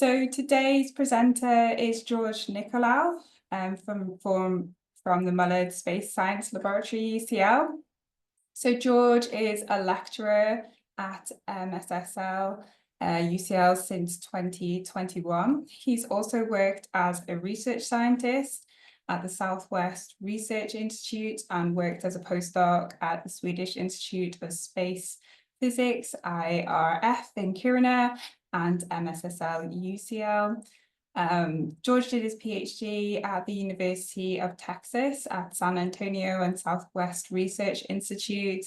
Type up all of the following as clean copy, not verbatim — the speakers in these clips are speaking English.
So today's presenter is Georgios Nicolaou from the Mullard Space Science Laboratory, UCL. So George is a lecturer at MSSL UCL since 2021. He's also worked as a research scientist at the Southwest Research Institute and worked as a postdoc at the Swedish Institute of Space Physics, IRF, in Kiruna, and MSSL UCL. George did his PhD at the University of Texas at San Antonio and Southwest Research Institute.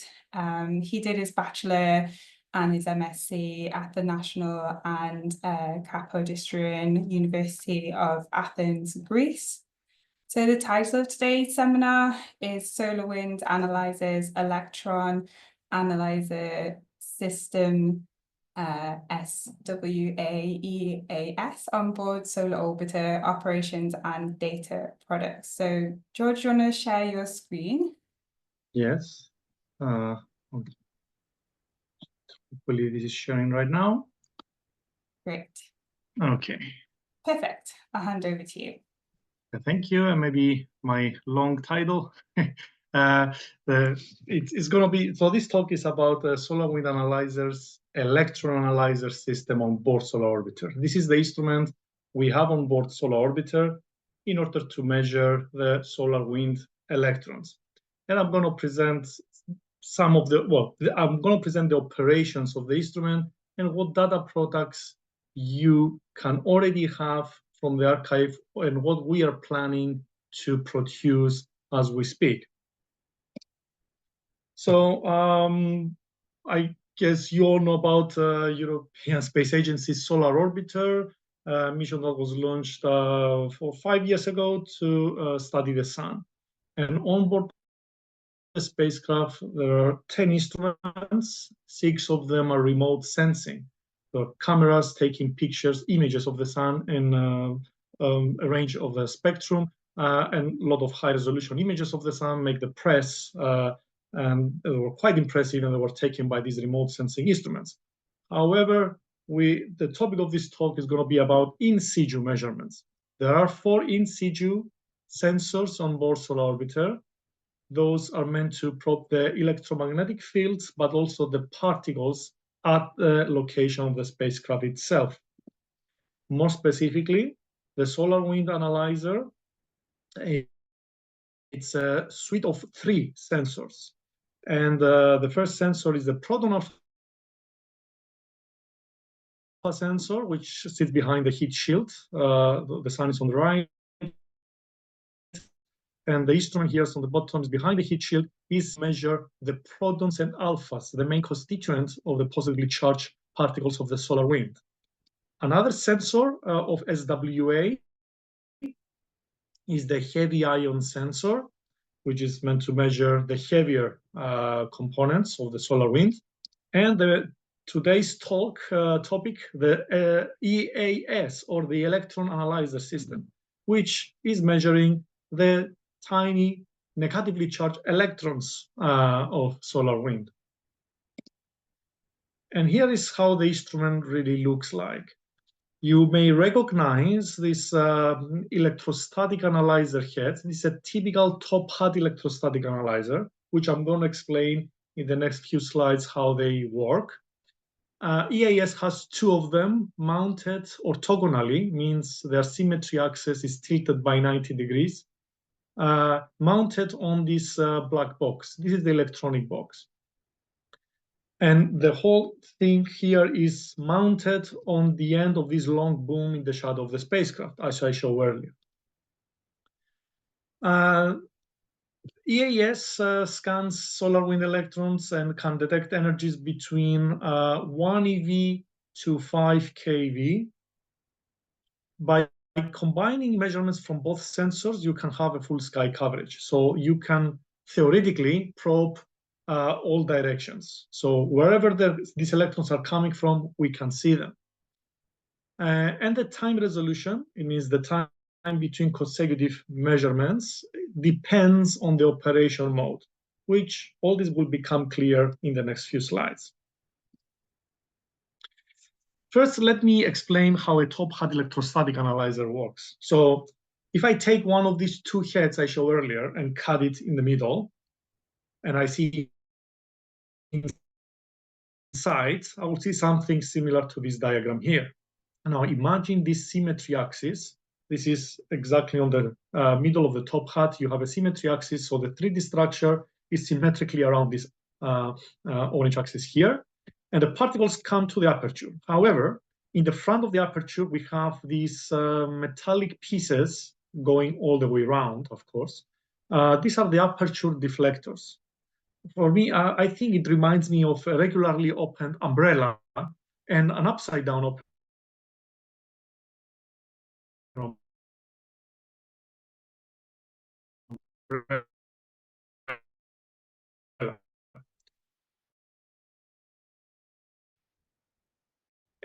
He did his bachelor and his MSc at the National and Kapodistrian University of Athens, Greece. So the title of today's seminar is Solar Wind Analyzer's Electron Analyser System SWA-EAS onboard solar orbiter operations and data products. So George, do you want to share your screen? Yes. Okay. Hopefully this is sharing right now. Great. Okay. Perfect. I'll hand over to you. Thank you. And maybe my long title. It's going to be, so this talk is about the Solar Wind Analyser's Electron Analyser system on board Solar Orbiter. This is the instrument we have on board Solar Orbiter in order to measure the solar wind electrons. And I'm going to present some of the, I'm going to present the operations of the instrument and what data products you can already have from the archive and what we are planning to produce as we speak. So I guess you all know about European Space Agency's Solar Orbiter mission that was launched 5 years ago to study the sun. And on board the spacecraft, there are 10 instruments. 6 of them are remote sensing. The cameras taking pictures, images of the sun in a range of the spectrum, and a lot of high-resolution images of the sun make the press, and they were quite impressive, and they were taken by these remote sensing instruments. However, the topic of this talk is going to be about in-situ measurements. There are 4 in-situ sensors on board Solar Orbiter. Those are meant to probe the electromagnetic fields, but also the particles at the location of the spacecraft itself. More specifically, the Solar Wind Analyser, it's a suite of 3 sensors. And the first sensor is the proton alpha sensor, which sits behind the heat shield. The sun is on the right. And the instrument here on the bottom is behind the heat shield is measure the protons and alphas, the main constituents of the positively charged particles of the solar wind. Another sensor of SWA is the heavy ion sensor, which is meant to measure the heavier components of the solar wind. And today's topic, the EAS, or the Electron Analyser system, which is measuring the tiny negatively charged electrons of solar wind. And here is how the instrument really looks like. You may recognize this electrostatic analyzer head. This is a typical top hat electrostatic analyzer, which I'm going to explain in the next few slides how they work. EAS has 2 of them mounted orthogonally, means their symmetry axis is tilted by 90 degrees. Mounted on this black box. This is the electronic box. And the whole thing here is mounted on the end of this long boom in the shadow of the spacecraft, as I showed earlier. EAS scans solar wind electrons and can detect energies between 1 eV to 5 keV. By combining measurements from both sensors, you can have a full sky coverage. So you can theoretically probe all directions. So wherever these electrons are coming from, we can see them. And the time resolution, it means the time between consecutive measurements, depends on the operation mode, which all this will become clear in the next few slides. First, let me explain how a top hat electrostatic analyzer works. So if I take one of these two heads I showed earlier and cut it in the middle, and I see inside, I will see something similar to this diagram here. Now imagine this symmetry axis. This is exactly on the middle of the top hat. You have a symmetry axis, so the 3D structure is symmetrically around this orange axis here, and the particles come to the aperture. However, in the front of the aperture, we have these metallic pieces going all the way around, of course. These are the aperture deflectors. For me, I think it reminds me of a regularly opened umbrella and an upside down open.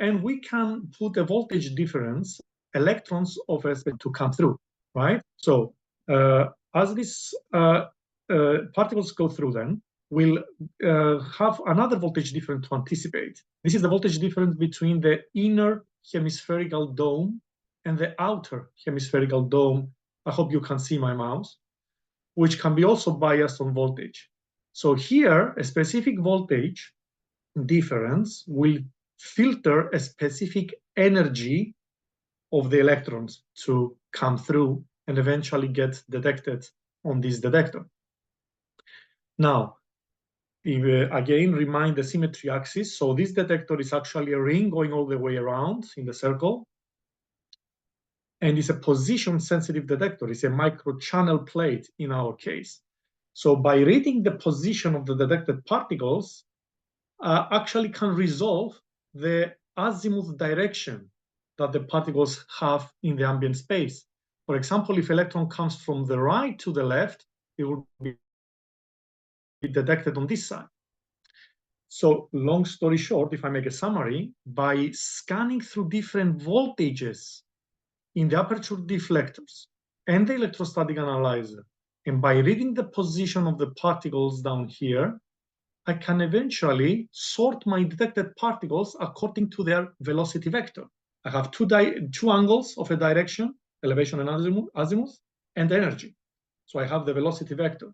And we can put a voltage difference, electrons of respect to come through, right? So as these particles go through, then we'll have another voltage difference to anticipate. This is the voltage difference between the inner hemispherical dome and the outer hemispherical dome. I hope you can see my mouse, which can be also biased on voltage. So here, a specific voltage difference will filter a specific energy of the electrons to come through and eventually get detected on this detector. Now, again, remind the symmetry axis. So this detector is actually a ring going all the way around in the circle. And it's a position-sensitive detector. It's a microchannel plate in our case. So by reading the position of the detected particles, actually can resolve the azimuth direction that the particles have in the ambient space. For example, if electron comes from the right to the left, it will be detected on this side. So long story short, if I make a summary, by scanning through different voltages in the aperture deflectors and the electrostatic analyzer, and by reading the position of the particles down here, I can eventually sort my detected particles according to their velocity vector. I have two angles of a direction, elevation and azimuth, and energy. So I have the velocity vector.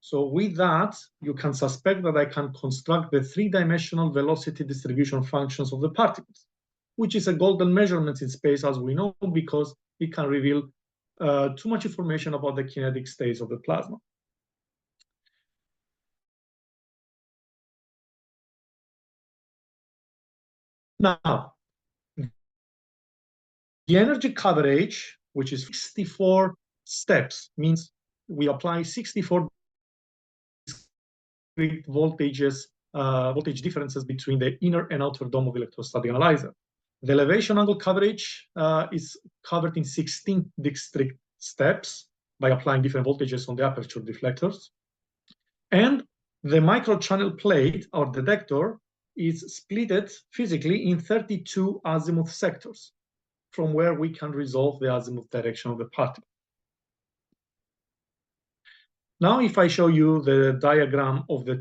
So with that, you can suspect that I can construct the three-dimensional velocity distribution functions of the particles, which is a golden measurement in space, as we know, because it can reveal too much information about the kinetic states of the plasma. Now, the energy coverage, which is 64 steps, means we apply 64 voltages, voltage differences between the inner and outer dome of the electrostatic analyzer. The elevation angle coverage is covered in 16 discrete steps by applying different voltages on the aperture deflectors. And the microchannel plate, or detector, is splitted physically in 32 azimuth sectors, from where we can resolve the azimuth direction of the particle. Now, if I show you the diagram of the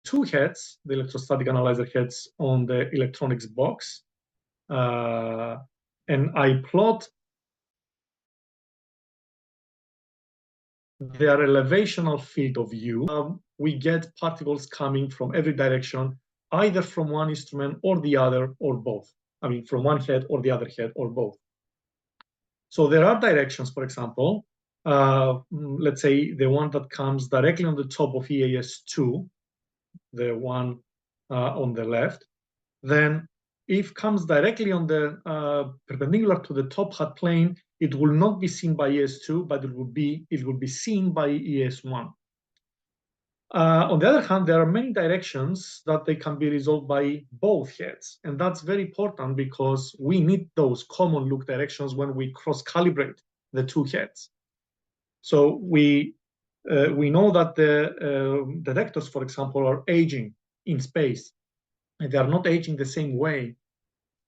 two heads, the electrostatic analyzer heads on the electronics box, and I plot their elevational field of view, we get particles coming from every direction, either from one instrument or the other, or both. I mean, from one head or the other head, or both. So there are directions, for example, let's say the one that comes directly on the top of EAS2, the one on the left, then if comes directly on the perpendicular to the top hat plane, it will not be seen by EAS2, but it will be seen by EAS1. On the other hand, there are many directions that they can be resolved by both heads, and that's very important because we need those common look directions when we cross-calibrate the two heads. So we know that the detectors, for example, are aging in space, and they are not aging the same way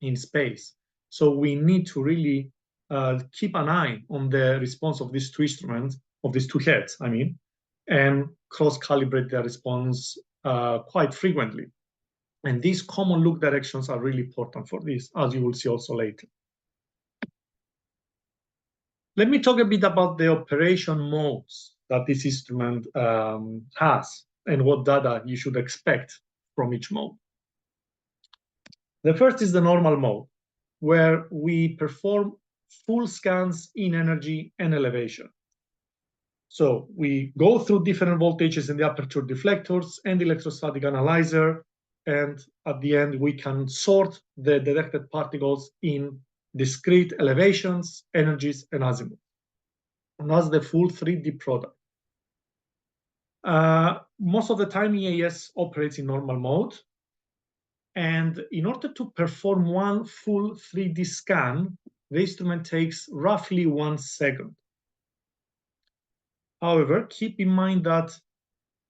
in space. So we need to really keep an eye on the response of these two instruments, of these two heads, I mean, and cross-calibrate their response quite frequently. And these common look directions are really important for this, as you will see also later. Let me talk a bit about the operation modes that this instrument has and what data you should expect from each mode. The first is the normal mode, where we perform full scans in energy and elevation. So we go through different voltages in the aperture deflectors and electrostatic analyzer, and at the end we can sort the detected particles in discrete elevations, energies, and azimuth. And that's the full 3D product. Most of the time EAS operates in normal mode, and in order to perform one full 3D scan, the instrument takes roughly 1 second. However, keep in mind that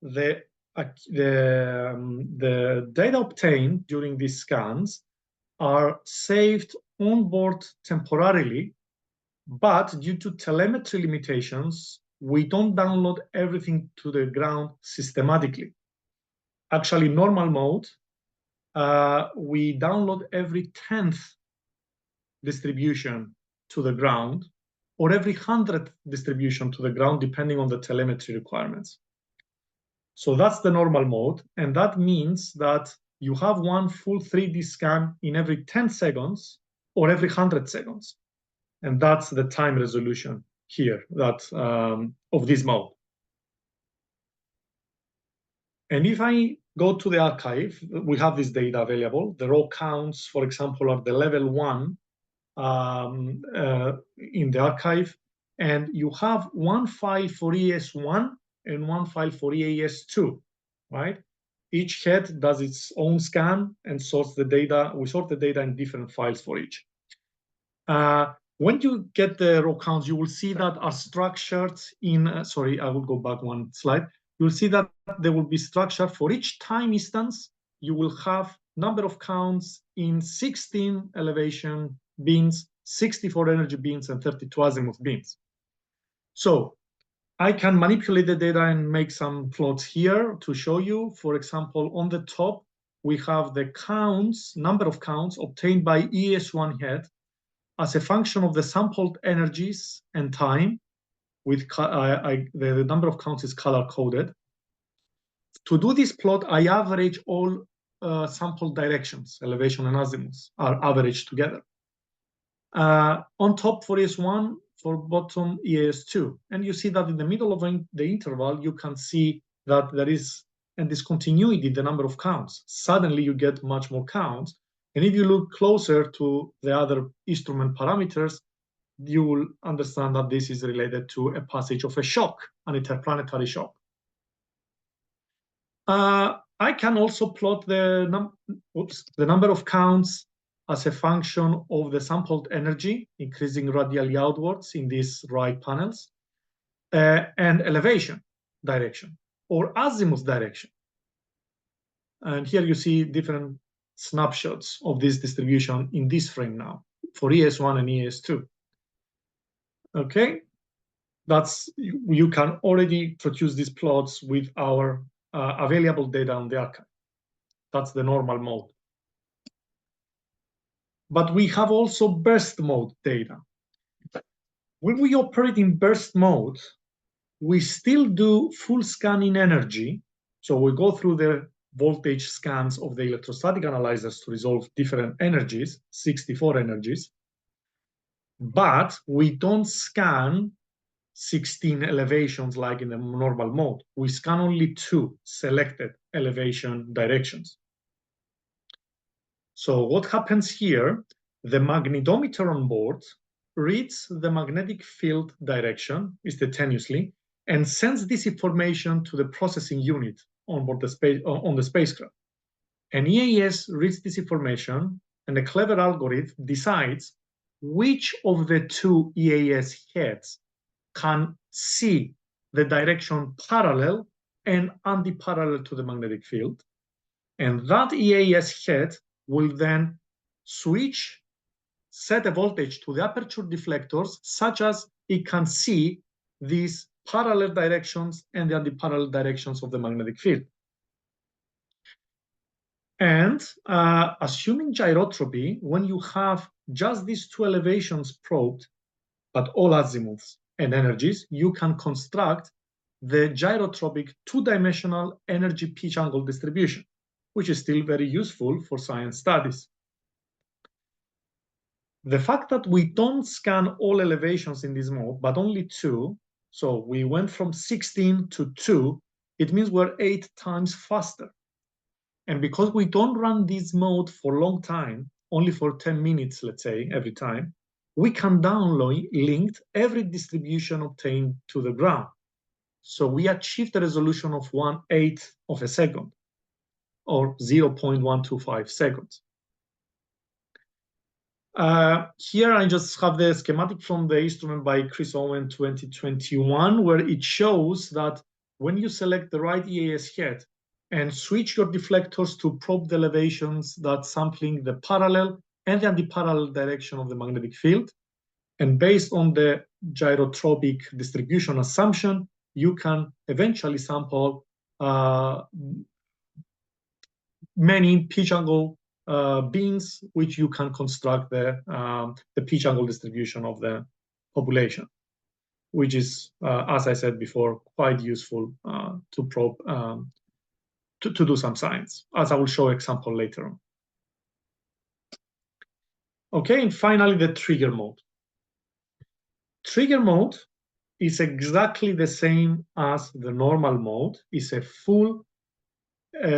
the data obtained during these scans are saved on board temporarily, but due to telemetry limitations, we don't download everything to the ground systematically. Actually, normal mode, we download every 10th distribution to the ground, or every 100th distribution to the ground, depending on the telemetry requirements. So that's the normal mode, and that means that you have one full 3D scan in every 10 seconds or every 100 seconds. And that's the time resolution here that of this mode. And if I go to the archive, we have this data available. The raw counts, for example, are the level 1 in the archive, and you have one file for EAS1 and one file for EAS2, right? Each head does its own scan and sorts the data. We sort the data in different files for each. When you get the raw counts, you will see that are structured in, sorry, I will go back one slide. You'll see that there will be structure for each time instance. You will have number of counts in 16 elevation beams, 64 energy beams, and 32 azimuth beams. So I can manipulate the data and make some plots here to show you. For example, on the top, we have the counts, number of counts obtained by EAS1 head as a function of the sampled energies and time. With the number of counts is color-coded. To do this plot, I average all sample directions, elevation and azimuths are averaged together. On top for EAS1, for bottom EAS2. And you see that in the middle of the interval, you can see that there is a discontinuity in the number of counts. Suddenly you get much more counts. And if you look closer to the other instrument parameters, you will understand that this is related to a passage of a shock, an interplanetary shock. I can also plot the number of counts as a function of the sampled energy, increasing radially outwards in these right panels, and elevation direction, or azimuth direction. And here you see different snapshots of this distribution in this frame now, for EAS1 and EAS2. Okay, you can already produce these plots with our available data on the archive. That's the normal mode. But we have also burst mode data. When we operate in burst mode, we still do full scan in energy. So we go through the voltage scans of the electrostatic analyzers to resolve different energies, 64 energies. But we don't scan 16 elevations like in the normal mode. We scan only 2 selected elevation directions. So what happens here, the magnetometer on board reads the magnetic field direction instantaneously and sends this information to the processing unit on board the spacecraft. And EAS reads this information, and a clever algorithm decides which of the 2 EAS heads can see the direction parallel and anti-parallel to the magnetic field. And that EAS head will then switch, set a voltage to the aperture deflectors such as it can see these parallel directions and the anti-parallel directions of the magnetic field. And assuming gyrotropy, when you have just these two elevations probed, but all azimuths and energies, you can construct the gyrotropic two-dimensional energy pitch angle distribution, which is still very useful for science studies. The fact that we don't scan all elevations in this mode, but only two, so we went from 16 to 2, it means we're 8 times faster. And because we don't run this mode for a long time, only for 10 minutes, let's say, every time, we can downlink every distribution obtained to the ground. So we achieved a resolution of 1/8 of a second, or 0.125 seconds. Here I just have the schematic from the instrument by Chris Owen 2021, where it shows that when you select the right EAS head and switch your deflectors to probe the elevations that sampling the parallel and the antiparallel direction of the magnetic field, and based on the gyrotropic distribution assumption, you can eventually sample many pitch angle beams, which you can construct the pitch angle distribution of the population, which is, as I said before, quite useful to probe, to do some science, as I will show example later on. Okay, and finally, the trigger mode. Trigger mode is exactly the same as the normal mode. It's a full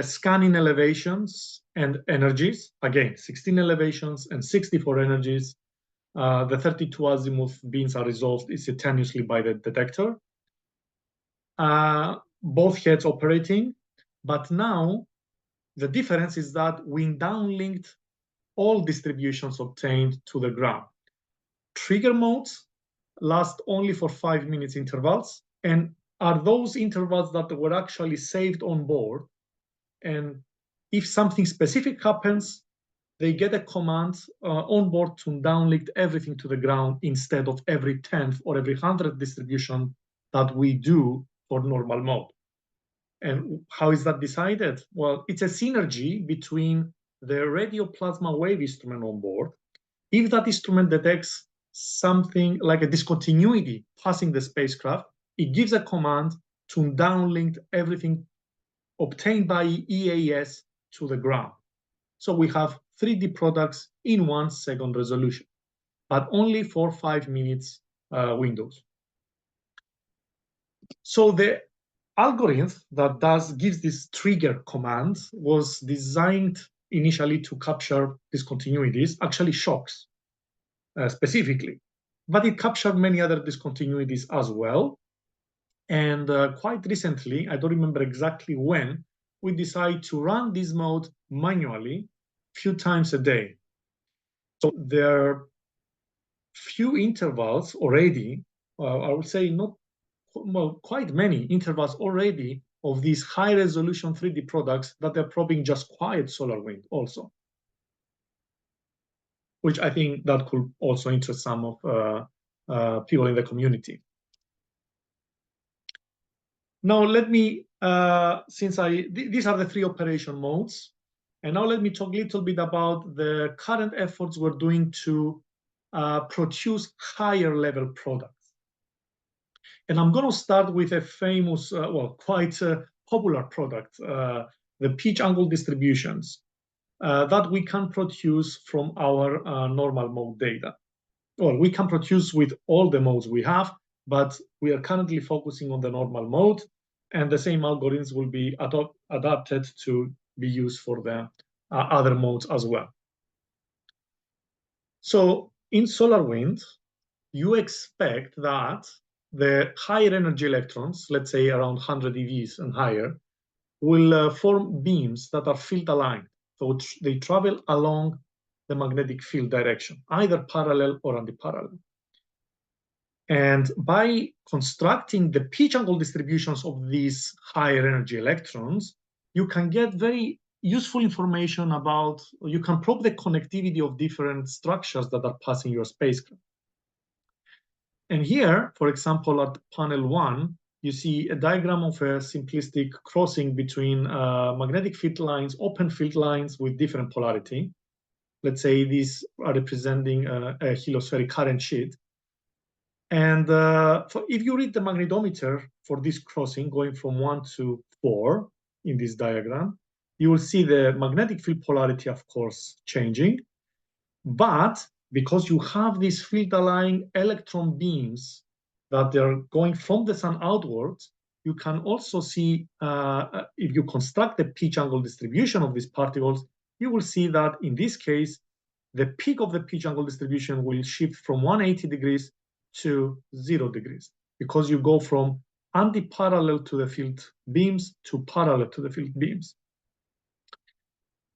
scanning elevations and energies. Again, 16 elevations and 64 energies. The 32 azimuth beams are resolved instantaneously by the detector. Both heads operating, but now the difference is that we downlinked all distributions obtained to the ground. Trigger modes last only for 5 minutes intervals and are those intervals that were actually saved on board. And if something specific happens, they get a command on board to downlink everything to the ground instead of every 10th or every 100th distribution that we do for normal mode. And how is that decided? Well, it's a synergy between the radio plasma wave instrument on board. If that instrument detects something like a discontinuity passing the spacecraft, it gives a command to downlink everything obtained by EAS to the ground. So we have 3D products in 1 second resolution, but only for 5 minutes windows. So the algorithm that gives this trigger command was designed initially to capture discontinuities, actually shocks specifically, but it captured many other discontinuities as well. And quite recently, I don't remember exactly when, we decided to run this mode manually a few times a day. So there are few intervals already, I would say not, well, quite many intervals already of these high resolution 3D products that are probing just quiet solar wind also, which I think that could also interest some of people in the community. Now let me, these are the 3 operation modes, and now let me talk a little bit about the current efforts we're doing to produce higher level products. And I'm going to start with a famous, well, quite popular product, the pitch angle distributions that we can produce from our normal mode data. Well, we can produce with all the modes we have, but we are currently focusing on the normal mode, and the same algorithms will be adapted to be used for the other modes as well. So in solar wind, you expect that the higher energy electrons, let's say around 100 EVs and higher, will form beams that are field aligned. So they travel along the magnetic field direction, either parallel or antiparallel. And by constructing the pitch angle distributions of these higher energy electrons, you can get very useful information about, you can probe the connectivity of different structures that are passing your spacecraft. And here, for example, at panel 1, you see a diagram of a simplistic crossing between magnetic field lines, open field lines with different polarity. Let's say these are representing a heliospheric current sheet. And if you read the magnetometer for this crossing going from 1 to 4 in this diagram, you will see the magnetic field polarity, of course, changing. But because you have these field-aligned electron beams that they're going from the sun outwards, you can also see, if you construct the pitch angle distribution of these particles, you will see that in this case, the peak of the pitch angle distribution will shift from 180 degrees to 0 degrees, because you go from anti-parallel to the field beams to parallel to the field beams.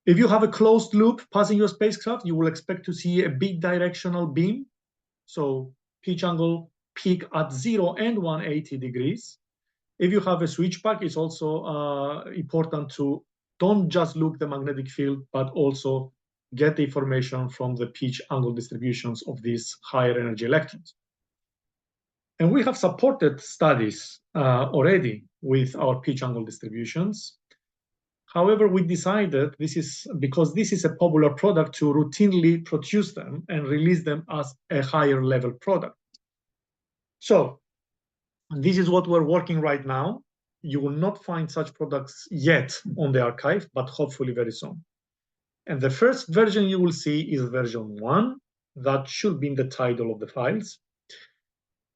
If you have a closed loop passing your spacecraft, you will expect to see a bidirectional beam. So pitch angle peak at 0 and 180 degrees. If you have a switchback, it's also important to don't just look the magnetic field, but also get the information from the pitch angle distributions of these higher energy electrons. And we have supported studies already with our pitch angle distributions. However, we decided because this is a popular product to routinely produce them and release them as a higher level product. So this is what we're working right now. You will not find such products yet on the archive, but hopefully very soon. And the first version you will see is version 1. That should be in the title of the files.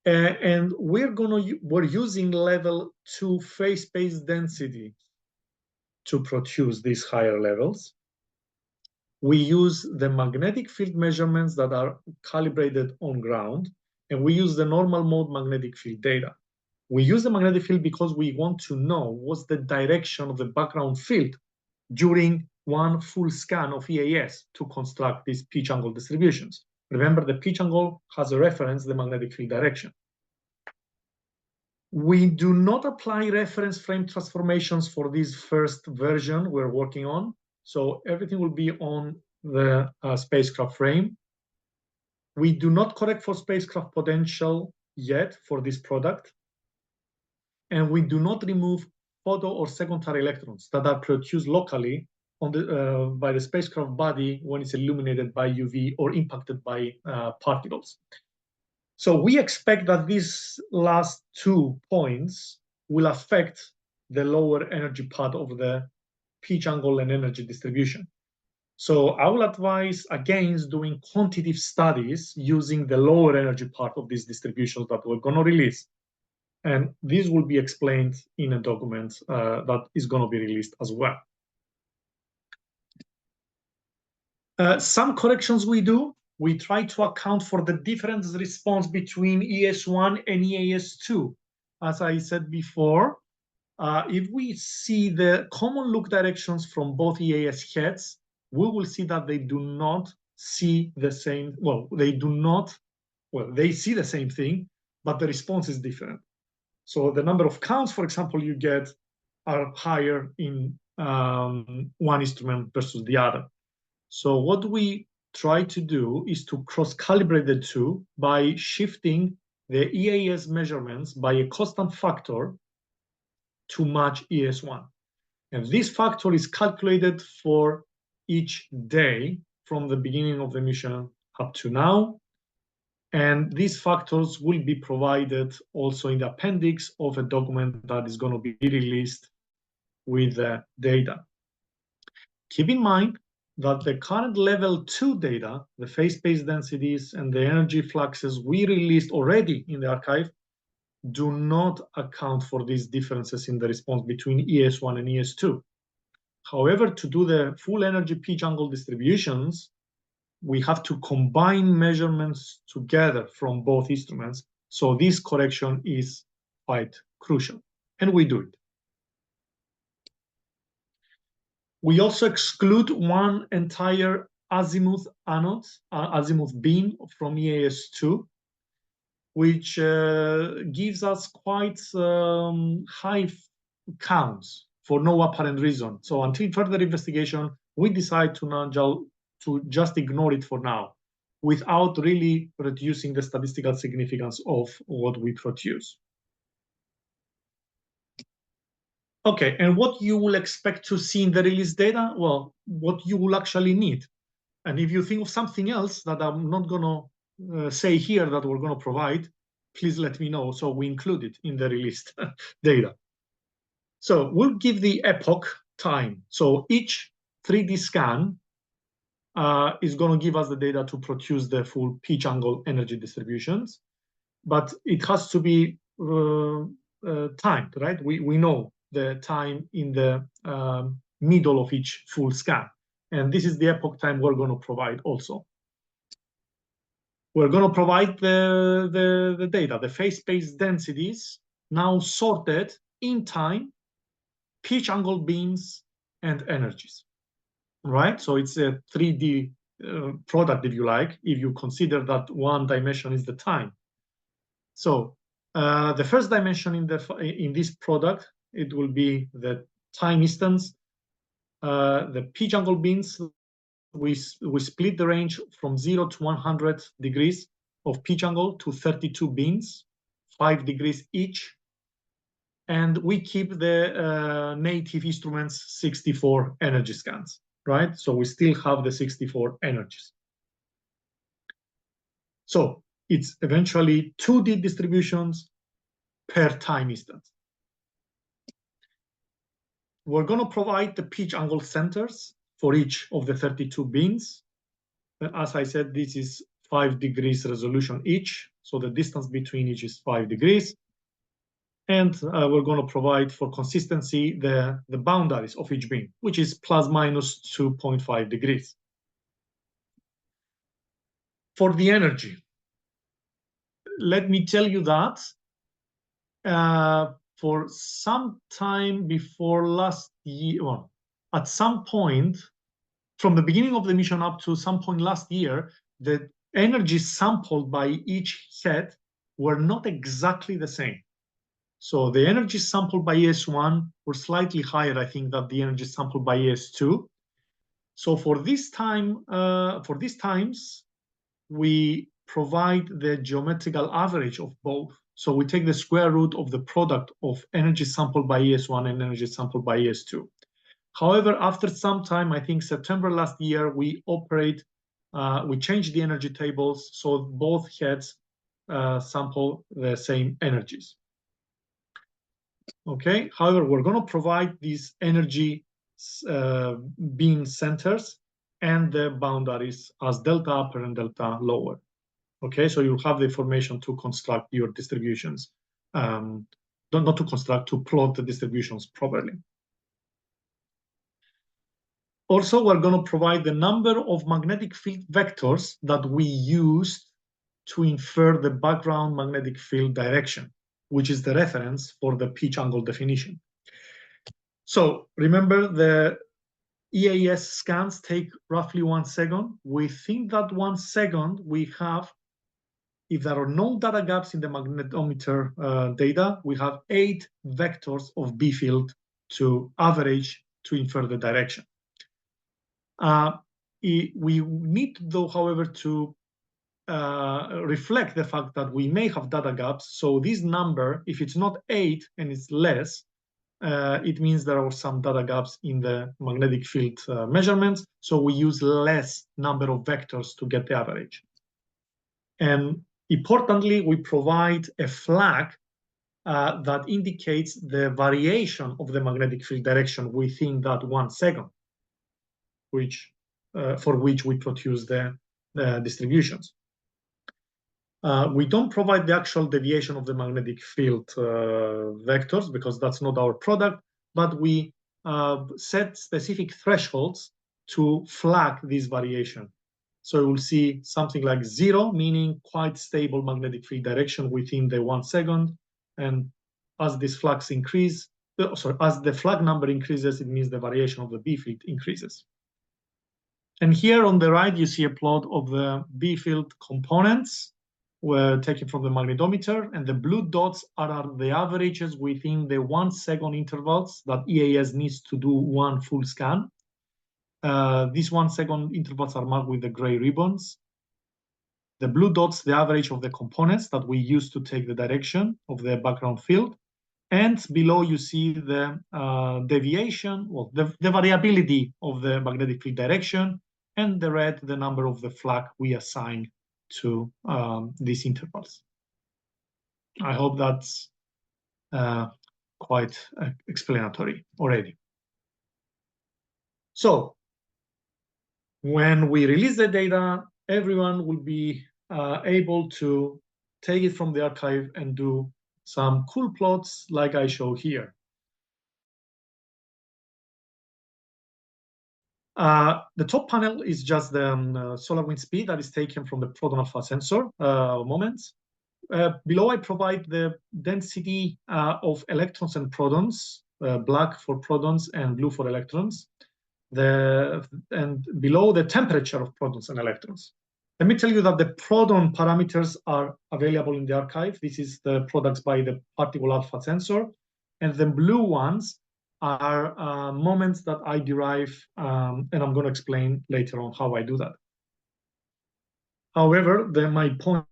And we're using level 2 phase space density to produce these higher levels. We use the magnetic field measurements that are calibrated on ground, and we use the normal mode magnetic field data. We use the magnetic field because we want to know what's the direction of the background field during one full scan of EAS to construct these pitch angle distributions. Remember, the pitch angle has a reference, the magnetic field direction. We do not apply reference frame transformations for this first version we're working on. So everything will be on the spacecraft frame. We do not correct for spacecraft potential yet for this product. And we do not remove photo or secondary electrons that are produced locally on by the spacecraft body when it's illuminated by UV or impacted by particles. So we expect that these last 2 points will affect the lower energy part of the pitch angle and energy distribution. So I will advise against doing quantitative studies using the lower energy part of these distributions that we're going to release. And this will be explained in a document that is going to be released as well. Some corrections we do. We try to account for the difference response between EAS1 and EAS2. As I said before, if we see the common look directions from both EAS heads, we will see that they do not see the same, they see the same thing, but the response is different. So the number of counts, for example, you get are higher in one instrument versus the other. So what we try to do is to cross-calibrate the two by shifting the EAS measurements by a constant factor to match EAS1. And this factor is calculated for each day from the beginning of the mission up to now. And these factors will be provided also in the appendix of a document that is going to be released with the data. Keep in mind that the current level 2 data, the phase space densities and the energy fluxes we released already in the archive, do not account for these differences in the response between EAS1 and EAS2. However, to do the full energy pitch angle distributions, we have to combine measurements together from both instruments. So this correction is quite crucial, and we do it. We also exclude one entire azimuth anode, azimuth beam from EAS2, which gives us quite high counts for no apparent reason. So until further investigation, we decide to just ignore it for now, without really reducing the statistical significance of what we produce. Okay, and what you will expect to see in the release data? Well, what you will actually need. And if you think of something else that I'm not gonna say here that we're gonna provide, please let me know so we include it in the released data. So we'll give the epoch time. So each 3D scan is going to give us the data to produce the full pitch angle energy distributions, but it has to be timed, right? We know the time in the middle of each full scan. And this is the epoch time we're going to provide also. We're going to provide the data, the phase space densities, now sorted in time, pitch angle beams, and energies, right? So it's a 3D product, if you like, if you consider that one dimension is the time. So the first dimension in this product, it will be the time instance. The pitch angle beams, we split the range from 0 to 100 degrees of pitch angle to 32 beams, 5 degrees each. And we keep the native instruments 64 energy scans, right? So we still have the 64 energies. So it's eventually 2D distributions per time instance. We're going to provide the pitch angle centers for each of the 32 beams. As I said, this is 5 degrees resolution each. So the distance between each is 5 degrees. And we're going to provide for consistency the boundaries of each beam, which is plus minus 2.5 degrees. For the energy, let me tell you that for some time before last year, well, at some point, from the beginning of the mission up to some point last year, the energy sampled by each head were not exactly the same. So the energy sampled by EAS1 were slightly higher, I think, than the energy sampled by EAS2. So for this time, for these times, we provide the geometrical average of both. So we take the square root of the product of energy sampled by EAS1 and energy sampled by EAS2. However, after some time, I think September last year, we changed the energy tables so both heads sample the same energies. Okay, however, we're going to provide these energy beam centers and the boundaries as delta upper and delta lower. Okay, so you have the information to construct your distributions, not to construct, to plot the distributions properly. Also, we're going to provide the number of magnetic field vectors that we used to infer the background magnetic field direction, which is the reference for the pitch angle definition. So remember, the EAS scans take roughly 1 second. We think that 1 second we have, if there are no data gaps in the magnetometer data, we have 8 vectors of B field to average to infer the direction. We need, though, however, to reflect the fact that we may have data gaps. So this number, if it's not 8 and it's less, it means there are some data gaps in the magnetic field measurements. So we use less number of vectors to get the average. And importantly, we provide a flag that indicates the variation of the magnetic field direction within that 1 second, for which we produce the distributions. We don't provide the actual deviation of the magnetic field vectors because that's not our product, but we set specific thresholds to flag this variation. So you will see something like 0, meaning quite stable magnetic field direction within the 1 second. And as these flags increase, as the flag number increases, it means the variation of the B field increases. And here on the right, you see a plot of the B field components were taken from the magnetometer, and the blue dots are the averages within the 1 second intervals that EAS needs to do one full scan. These 1 second intervals are marked with the gray ribbons. The blue dots, the average of the components that we use to take the direction of the background field. And below you see the deviation, well, the variability of the magnetic field direction, and the red, the number of the flag we assign to these intervals. I hope that's quite explanatory already. So when we release the data, everyone will be able to take it from the archive and do some cool plots like I show here. The top panel is just the solar wind speed that is taken from the proton alpha sensor moments. Below, I provide the density of electrons and protons, black for protons and blue for electrons. And below, the temperature of protons and electrons. Let me tell you that the proton parameters are available in the archive. This is the products by the particle alpha sensor. And the blue ones are moments that I derive, and I'm going to explain later on how I do that. However, my point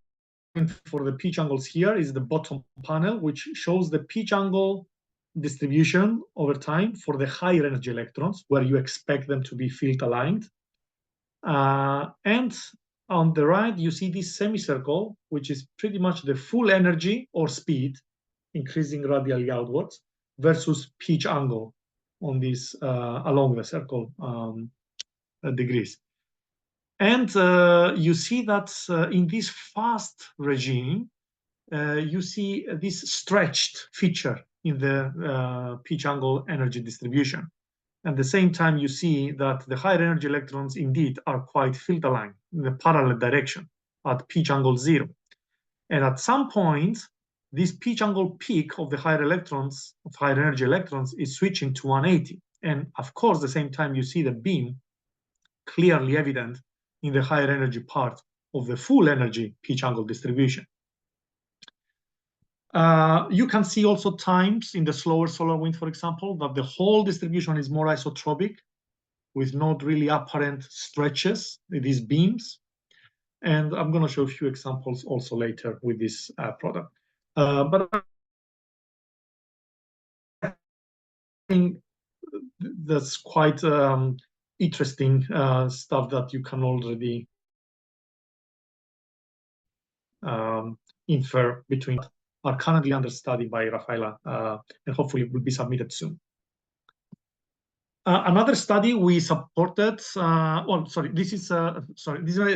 for the pitch angles here is the bottom panel, which shows the pitch angle distribution over time for the higher energy electrons, where you expect them to be field aligned. And on the right, you see this semicircle, which is pretty much the full energy or speed, increasing radially outwards, versus pitch angle on this along the circle degrees. And you see that in this fast regime, you see this stretched feature in the pitch angle energy distribution. At the same time, you see that the higher energy electrons indeed are quite field aligned in the parallel direction at pitch angle 0. And at some point, this pitch angle peak of the higher electrons, of higher energy electrons, is switching to 180. And of course, at the same time, you see the beam clearly evident in the higher energy part of the full energy pitch angle distribution. You can see also times in the slower solar wind, for example, that the whole distribution is more isotropic with not really apparent stretches, these beams. And I'm going to show a few examples also later with this product. But I think that's quite interesting stuff that you can already infer between are currently under study by Rafaela and hopefully will be submitted soon. Another study we supported, this is a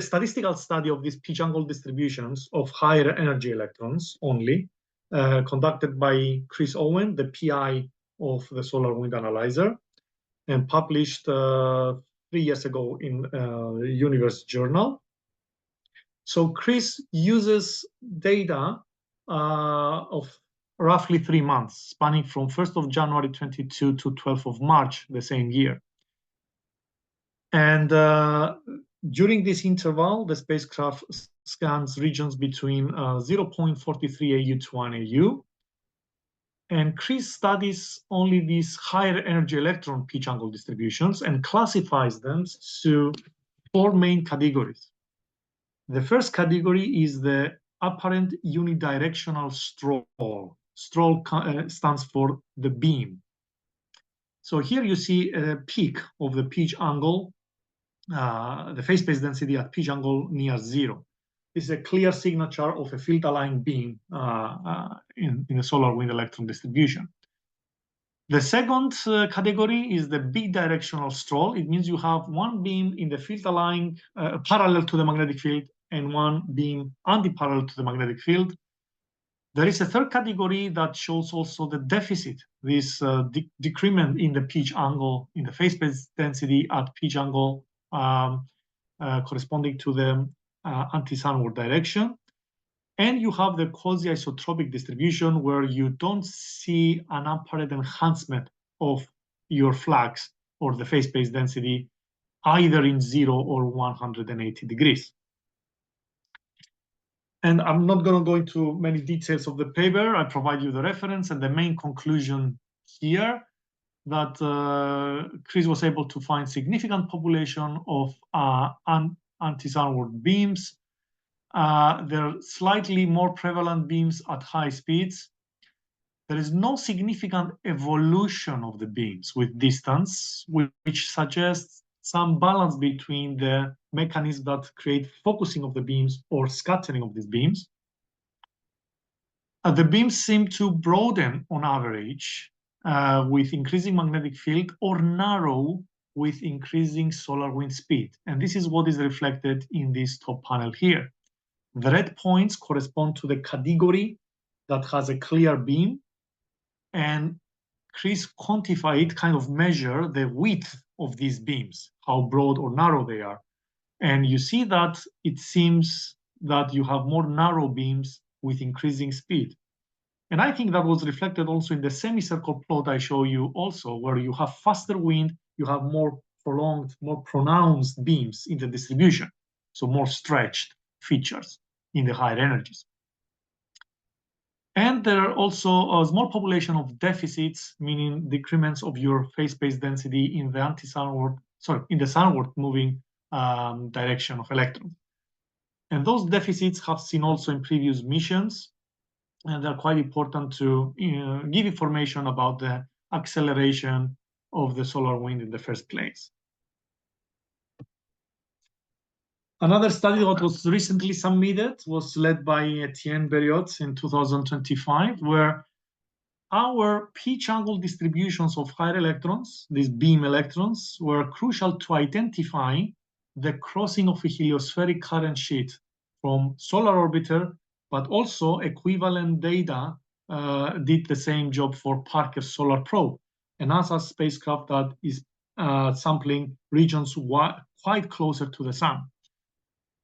statistical study of these pitch angle distributions of higher energy electrons only, conducted by Chris Owen, the PI of the Solar Wind Analyzer, and published 3 years ago in Universe Journal. So Chris uses data of roughly 3 months, spanning from 1st of January 22 to 12th of March the same year. And during this interval, the spacecraft scans regions between 0.43 AU to 1 AU. And Chris studies only these higher energy electron pitch angle distributions and classifies them to 4 main categories. The first category is the apparent unidirectional stroll. Stroll stands for the beam. So here you see a peak of the pitch angle, the phase space density at pitch angle near 0. This is a clear signature of a field-aligned beam in the solar wind electron distribution. The second category is the bidirectional stroll. It means you have one beam in the field-aligned parallel to the magnetic field and one beam anti-parallel to the magnetic field. There is a third category that shows also the deficit, this decrement in the pitch angle, in the phase space density at pitch angle corresponding to the anti-sunward direction. And you have the quasi-isotropic distribution where you don't see an apparent enhancement of your flux or the phase space density either in 0 or 180 degrees. And I'm not going to go into many details of the paper. I provide you the reference and the main conclusion here that Chris was able to find significant population of anti-sunward beams. There are slightly more prevalent beams at high speeds. there is no significant evolution of the beams with distance, which suggests some balance between the mechanisms that create focusing of the beams or scattering of these beams. The beams seem to broaden on average with increasing magnetic field or narrow with increasing solar wind speed. And this is what is reflected in this top panel here. The red points correspond to the category that has a clear beam, and Chris quantified, kind of measure the width of these beams, how broad or narrow they are. And you see that it seems that you have more narrow beams with increasing speed. And I think that was reflected also in the semicircle plot I show you also, where you have faster wind, you have more prolonged, more pronounced beams in the distribution, so more stretched features in the higher energies. And there are also a small population of deficits, meaning decrements of your phase space density in the in the sunward moving direction of electrons. And those deficits have seen also in previous missions, and they're quite important to give information about the acceleration of the solar wind in the first place. Another study that was recently submitted was led by Etienne Berriot in 2025, where our pitch angle distributions of higher electrons, these beam electrons, were crucial to identify the crossing of a heliospheric current sheet from solar orbiter, but also equivalent data did the same job for Parker's Solar Probe, a NASA spacecraft that is sampling regions quite closer to the sun.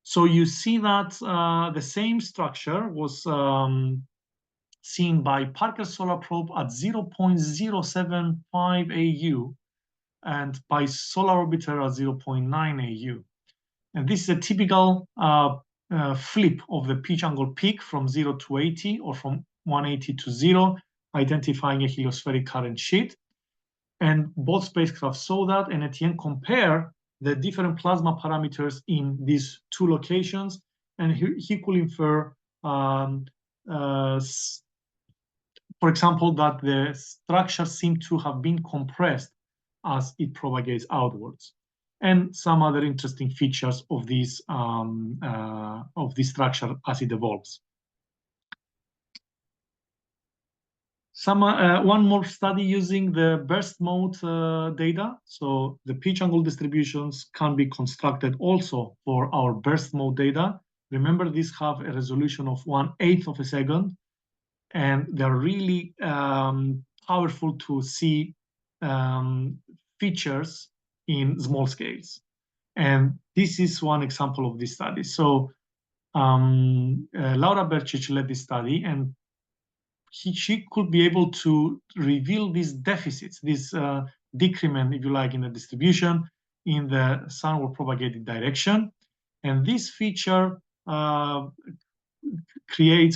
So you see that the same structure was seen by Parker's Solar Probe at 0.075 AU and by Solar Orbiter at 0.9 AU. And this is a typical flip of the pitch angle peak from 0 to 80 or from 180 to 0, identifying a heliospheric current sheet. And both spacecraft saw that, and Etienne compared the different plasma parameters in these two locations, and he could infer, for example, that the structure seemed to have been compressed as it propagates outwards, and some other interesting features of this structure as it evolves. One more study using the burst mode data. So the pitch angle distributions can be constructed also for our burst mode data. Remember, these have a resolution of 1/8 of a second, and they're really powerful to see features in small scales. And this is one example of this study. So Laura Bercic led this study, and she could be able to reveal these deficits, this decrement, if you like, in the distribution in the sunward propagated direction. And this feature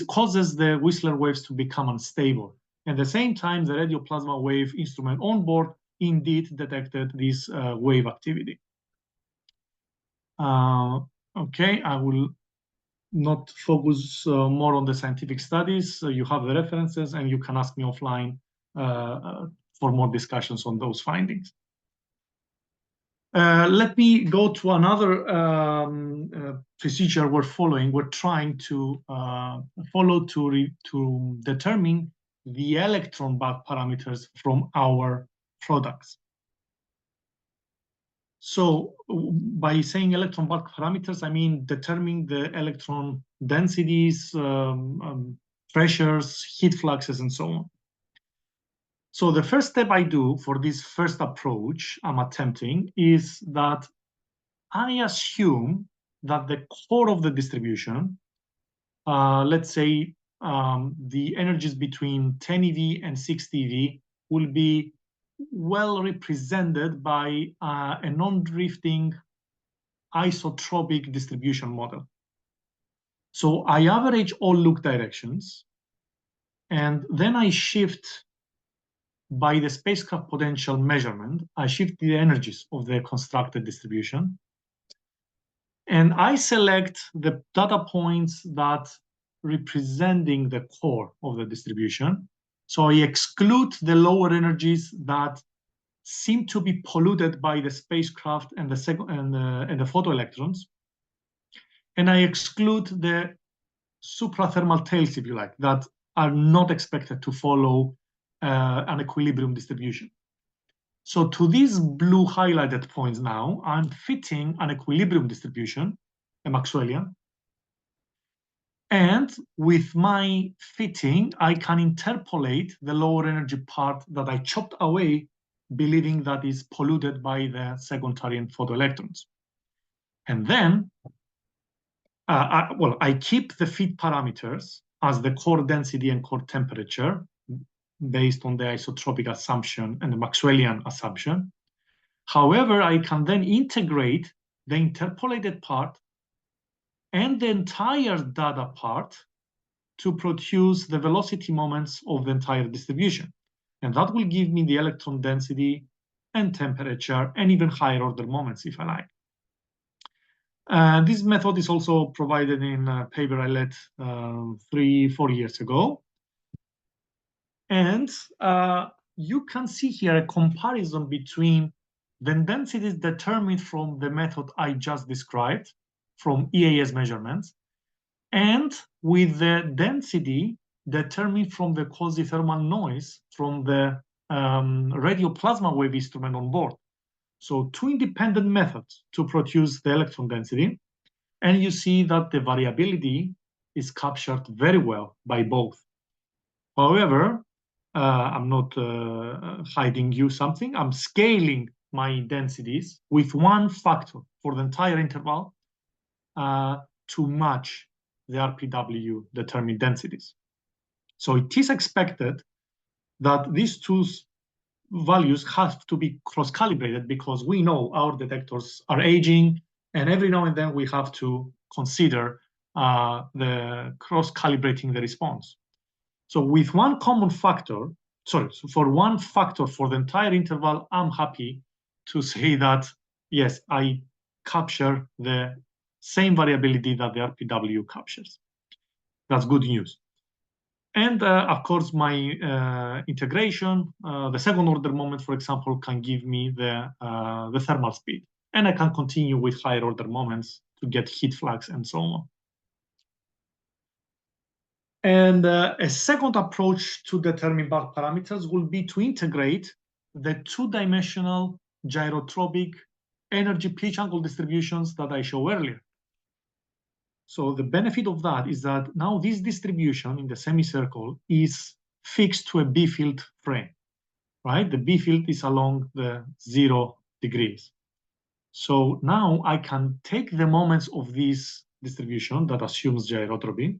causes the Whistler waves to become unstable. At the same time, the radio plasma wave instrument on board indeed detected this wave activity. Okay, I will not focus more on the scientific studies. You have the references, and you can ask me offline for more discussions on those findings. Let me go to another procedure we're following. We're trying to follow to determine the electron bulk parameters from our products. So by saying electron bulk parameters, I mean determining the electron densities, pressures, heat fluxes, and so on. So the first step I do for this first approach I'm attempting is that I assume that the core of the distribution, let's say the energies between 10 eV and 60 eV, will be well represented by a non-drifting isotropic distribution model. So I average all look directions, and then I shift by the spacecraft potential measurement, I shift the energies of the constructed distribution, and I select the data points that representing the core of the distribution. So I exclude the lower energies that seem to be polluted by the spacecraft and the photoelectrons. And I exclude the suprathermal tails, if you like, that are not expected to follow an equilibrium distribution. So to these blue highlighted points now, I'm fitting an equilibrium distribution, a Maxwellian. And with my fitting, I can interpolate the lower energy part that I chopped away, believing that is polluted by the second-Tarian photoelectrons. And then, I keep the fit parameters as the core density and core temperature based on the isotropic assumption and the Maxwellian assumption. However, I can then integrate the interpolated part and the entire data part to produce the velocity moments of the entire distribution. And that will give me the electron density and temperature and even higher order moments, if I like. This method is also provided in a paper I led 3-4 years ago. And you can see here a comparison between the densities determined from the method I just described, from EAS measurements, and with the density determined from the quasi-thermal noise from the radio plasma wave instrument on board. So two independent methods to produce the electron density. And you see that the variability is captured very well by both. However, I'm not hiding you something. I'm scaling my densities with one factor for the entire interval to match the RPW determined densities. So it is expected that these two values have to be cross-calibrated because we know our detectors are aging, and every now and then we have to consider the cross-calibrating the response. So with one common factor, so for one factor for the entire interval, I'm happy to say that, yes, I capture the same variability that the RPW captures. That's good news. And of course, my integration, the second order moment, for example, can give me the thermal speed. And I can continue with higher order moments to get heat flux and so on. And a second approach to determine bulk parameters will be to integrate the two-dimensional gyrotropic energy pitch angle distributions that I showed earlier. So the benefit of that is that now this distribution in the semicircle is fixed to a B field frame, right? The B field is along the 0 degrees. So now I can take the moments of this distribution that assumes gyrotropy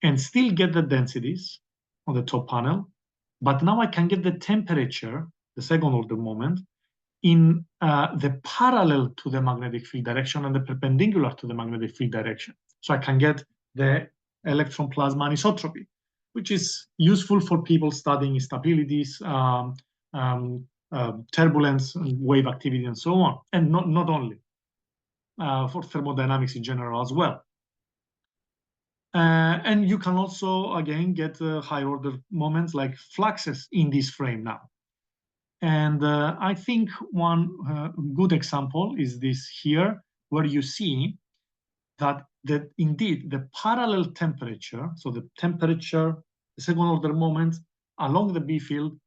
and still get the densities on the top panel, but now I can get the temperature, the second order moment, in the parallel to the magnetic field direction and the perpendicular to the magnetic field direction. So I can get the electron plasma anisotropy, which is useful for people studying instabilities, turbulence, wave activity, and so on. And not only, for thermodynamics in general as well. And you can also, again, get higher order moments like fluxes in this frame now. And I think one good example is this here, where you see that indeed the parallel temperature, so the temperature, the second order moment along the B field,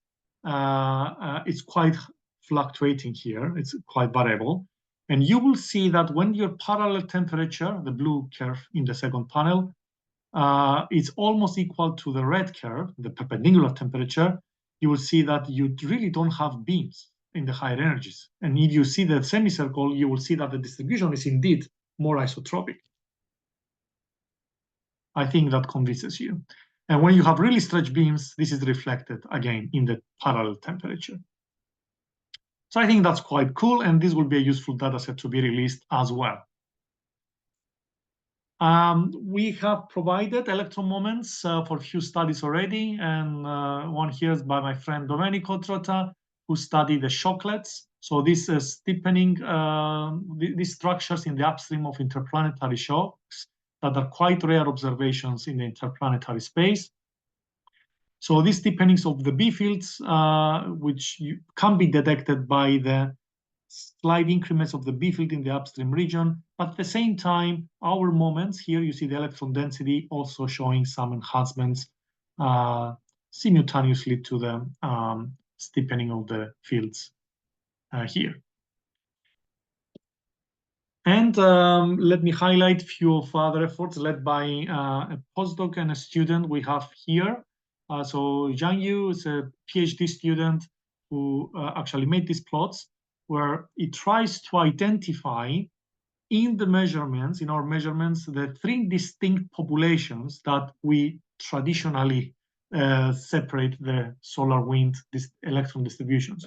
is quite fluctuating here. It's quite variable. And you will see that when your parallel temperature, the blue curve in the second panel, is almost equal to the red curve, the perpendicular temperature, you will see that you really don't have beams in the higher energies. And if you see the semicircle, you will see that the distribution is indeed more isotropic. I think that convinces you. And when you have really stretched beams, this is reflected again in the parallel temperature. So I think that's quite cool, and this will be a useful data set to be released as well. We have provided electron moments for a few studies already, and one here is by my friend Domenico Trotta, who studied the shocklets. So this is steepening these structures in the upstream of interplanetary shocks that are quite rare observations in the interplanetary space. So these deepenings of the B fields, which can be detected by the slight increments of the B field in the upstream region, but at the same time, our moments, here you see the electron density also showing some enhancements simultaneously to the steepening of the fields here. And let me highlight a few of other efforts led by a postdoc and a student we have here. So Zhang Yu is a PhD student who actually made these plots where he tries to identify in the measurements, in our measurements, the three distinct populations that we traditionally separate the solar wind electron distributions.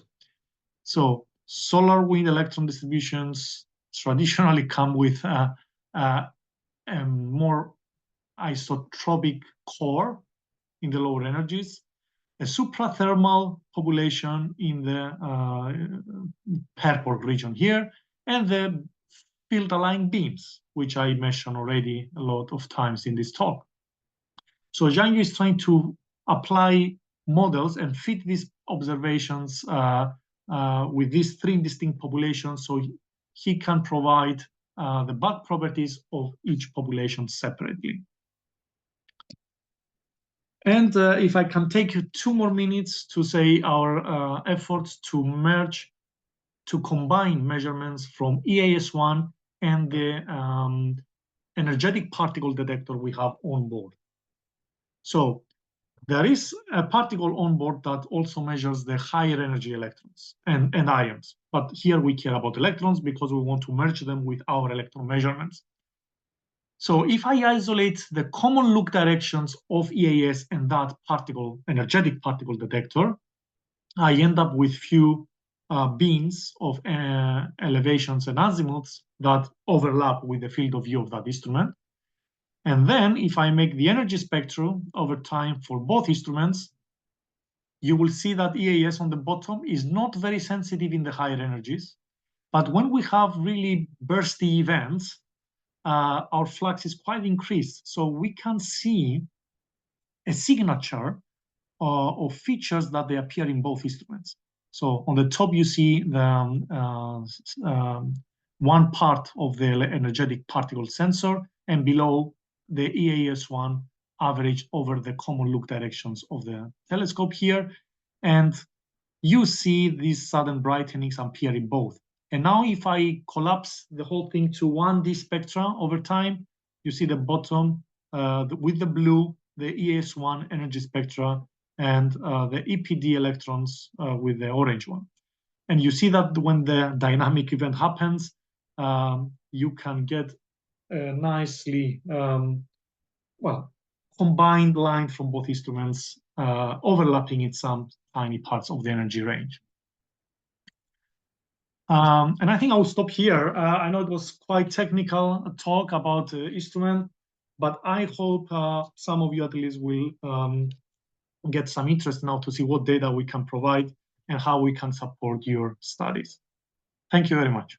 So solar wind electron distributions traditionally come with a more isotropic core in the lower energies, a suprathermal population in the purple region here, and the field-aligned beams, which I mentioned already a lot of times in this talk. So Zhang Yu is trying to apply models and fit these observations with these three distinct populations, so he can provide the bulk properties of each population separately. And if I can take 2 more minutes to say our efforts to merge, to combine measurements from EAS1 and the energetic particle detector we have on board. So there is a particle on board that also measures the higher energy electrons and ions. But here we care about electrons because we want to merge them with our electron measurements. So if I isolate the common look directions of EAS and that particle, energetic particle detector, I end up with few beams of elevations and azimuths that overlap with the field of view of that instrument. And then if I make the energy spectrum over time for both instruments, you will see that EAS on the bottom is not very sensitive in the higher energies. But when we have really bursty events, our flux is quite increased. So we can see a signature of features that they appear in both instruments. So on the top, you see the one part of the energetic particle sensor, and below the EAS1 average over the common look directions of the telescope here. And you see these sudden brightenings appear in both. And now if I collapse the whole thing to 1D spectra over time, you see the bottom with the blue, the EAS1 energy spectra, and the EPD electrons with the orange one. And you see that when the dynamic event happens, you can get a nicely, combined line from both instruments overlapping in some tiny parts of the energy range. And I think I'll stop here. I know it was quite technical talk about the instrument, but I hope some of you at least will get some interest now to see what data we can provide and how we can support your studies. Thank you very much.